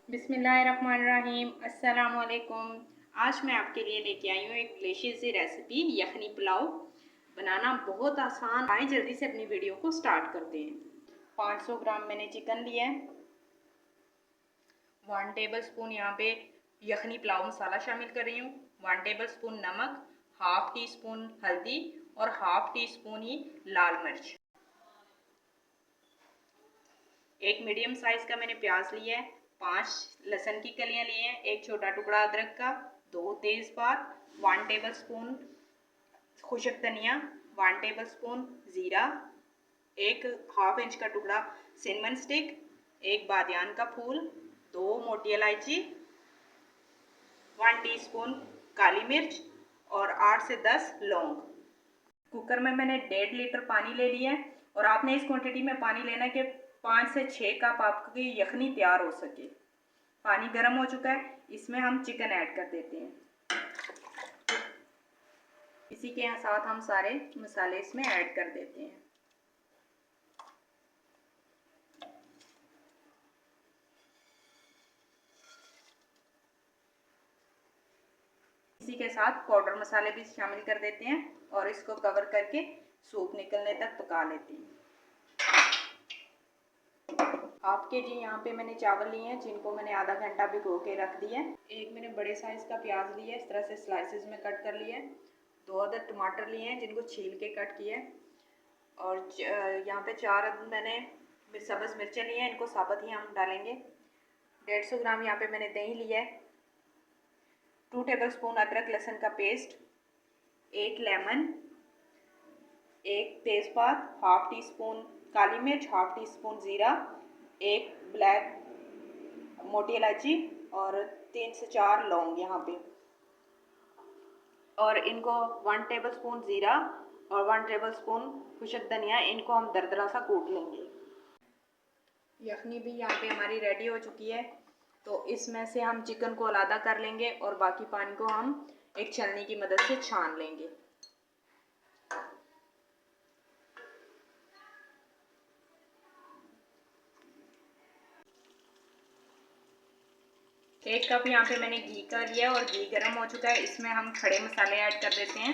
बिस्मिल्लाहिर्रहमानिर्रहीम। अस्सलाम वालेकुम। आज मैं आपके लिए लेके आई हूँ एक डिलीशियस सी रेसिपी यखनी पुलाव। बनाना बहुत आसान। आइए जल्दी से अपनी वीडियो को स्टार्ट करते हैं। 500 ग्राम मैंने चिकन लिया है। 1 टेबल स्पून यहाँ पे यखनी पुलाव मसाला शामिल कर रही हूँ। 1 टेबल स्पून नमक, हाफ टी स्पून हल्दी और हाफ टी स्पून ही लाल मिर्च। एक मीडियम साइज का मैंने प्याज लिया है। 5 लहसुन की कलियां लिए हैं। एक छोटा टुकड़ा अदरक का, 2 तेज़पात, 1 टेबल स्पून खुशक धनिया, 1 टेबल स्पून ज़ीरा, एक हाफ इंच का टुकड़ा सिनेमन स्टिक, एक बादियान का फूल, 2 मोटी इलायची, 1 टीस्पून काली मिर्च और 8 से 10 लौंग। कुकर में मैंने 1.5 लीटर पानी ले लिया है और आपने इस क्वांटिटी में पानी लेना है कि 5 से 6 कप आपकी यखनी तैयार हो सके। पानी गर्म हो चुका है, इसमें हम चिकन ऐड कर देते हैं। इसी के साथ हम सारे मसाले इसमें ऐड कर देते हैं। इसी के साथ पाउडर मसाले भी शामिल कर देते हैं और इसको कवर करके सूप निकलने तक पका लेते हैं। हाफ के जी यहाँ पे मैंने चावल लिए हैं जिनको मैंने आधा घंटा भिगो के रख दिया है। एक मैंने बड़े साइज का प्याज लिया है, इस तरह से स्लाइसेस में कट कर लिया है। 2 अदद टमाटर लिए हैं जिनको छील के कट किया है और यहाँ पे 4 अदद मैंने सब्ज़ मिर्चें लिए हैं, इनको साबुत ही हम डालेंगे। 150 ग्राम यहाँ पे मैंने दही लिया है। 2 टेबल स्पून अदरक लहसुन का पेस्ट, 1 लेमन, 1 तेज़पात, हाफ टी स्पून काली मिर्च, हाफ टी स्पून ज़ीरा, 1 ब्लैक मोटी इलायची और 3 से 4 लौंग यहाँ पे। और इनको 1 टेबल स्पून ज़ीरा और 1 टेबल स्पून खुशक धनिया, इनको हम दरदरा सा कूट लेंगे। यखनी भी यहाँ पे हमारी रेडी हो चुकी है, तो इसमें से हम चिकन को अलग कर लेंगे और बाकी पानी को हम एक छलनी की मदद से छान लेंगे। एक कप यहाँ पे मैंने घी का लिया और घी गर्म हो चुका है, इसमें हम खड़े मसाले ऐड कर देते हैं।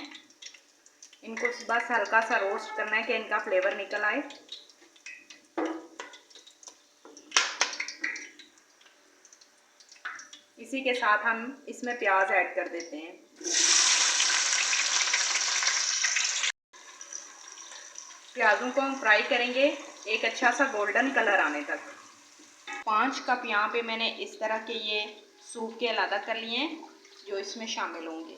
इनको बस हल्का सा रोस्ट करना है कि इनका फ्लेवर निकल आए। इसी के साथ हम इसमें प्याज ऐड कर देते हैं। प्याजों को हम फ्राई करेंगे एक अच्छा सा गोल्डन कलर आने तक। 5 कप यहाँ पे मैंने इस तरह के ये सूप के अलग कर लिए हैं जो इसमें शामिल होंगे।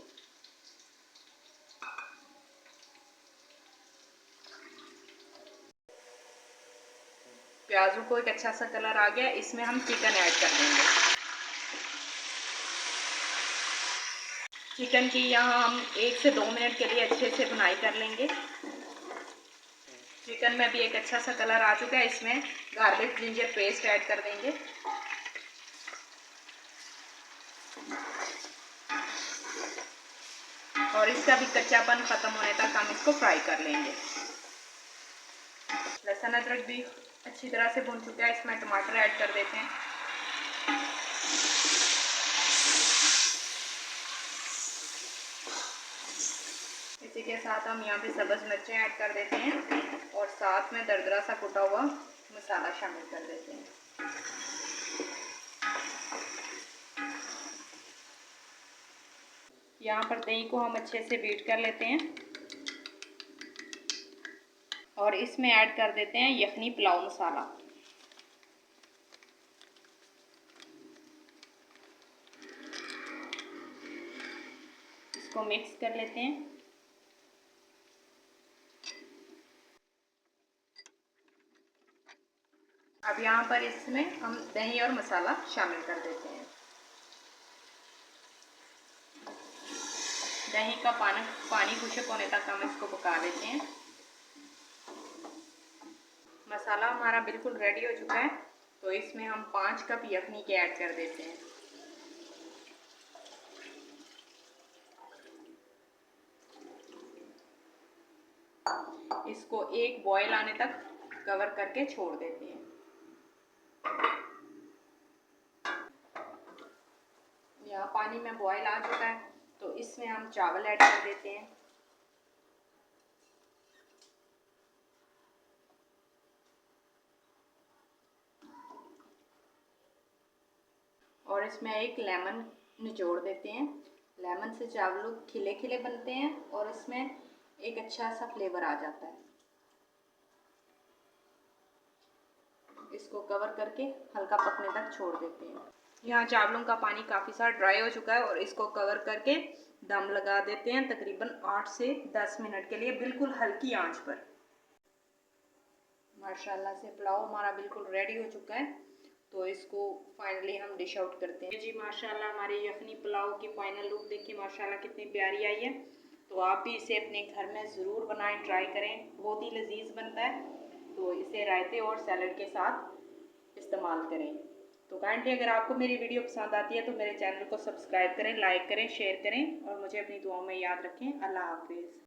प्याजों को एक अच्छा सा कलर आ गया, इसमें हम चिकन ऐड कर देंगे। चिकन की यहाँ हम 1 से 2 मिनट के लिए अच्छे से भुनाई कर लेंगे। चिकन में भी एक अच्छा सा कलर आ चुका है, इसमें गार्लिक जिंजर पेस्ट ऐड कर देंगे। और इसका भी कच्चापन ख़त्म होने तक हम इसको फ्राई कर लेंगे। लहसुन अदरक भी अच्छी तरह से भून चुका है, इसमें टमाटर ऐड कर देते हैं। इसी के साथ हम यहाँ पे सब्ज़ मिर्चें ऐड कर देते हैं और साथ में दरदरा सा कुटा हुआ मसाला शामिल कर देते हैं। यहाँ पर दही को हम अच्छे से बीट कर लेते हैं और इसमें ऐड कर देते हैं यखनी पुलाव मसाला। इसको मिक्स कर लेते हैं। अब यहाँ पर इसमें हम दही और मसाला शामिल कर देते हैं। दही का पानी खुशक होने तक हम इसको पका लेते हैं। मसाला हमारा बिल्कुल रेडी हो चुका है, तो इसमें हम 5 कप यखनी के ऐड कर देते हैं। इसको एक बॉयल आने तक कवर करके छोड़ देते हैं। पानी में बॉयल आ चुका है, तो इसमें हम चावल ऐड कर देते हैं। और इसमें एक लेमन निचोड़ देते हैं। लेमन से चावल खिले खिले बनते हैं और इसमें एक अच्छा सा फ्लेवर आ जाता है। इसको कवर करके हल्का पकने तक छोड़ देते हैं। यहाँ चावलों का पानी काफ़ी सारा ड्राई हो चुका है और इसको कवर करके दम लगा देते हैं तकरीबन 8 से 10 मिनट के लिए, बिल्कुल हल्की आंच पर। माशाल्लाह से पुलाव हमारा बिल्कुल रेडी हो चुका है, तो इसको फाइनली हम डिश आउट करते हैं। जी माशाल्लाह हमारी यखनी पुलाव की फाइनल लुक देखिए माशाल्लाह कितनी प्यारी आई है। तो आप भी इसे अपने घर में ज़रूर बनाएं, ट्राई करें, बहुत ही लजीज बनता है। तो इसे रायते और सैलड के साथ इस्तेमाल करें। तो काइंडली अगर आपको मेरी वीडियो पसंद आती है तो मेरे चैनल को सब्सक्राइब करें, लाइक करें, शेयर करें और मुझे अपनी दुआओं में याद रखें। अल्लाह हाफिज़।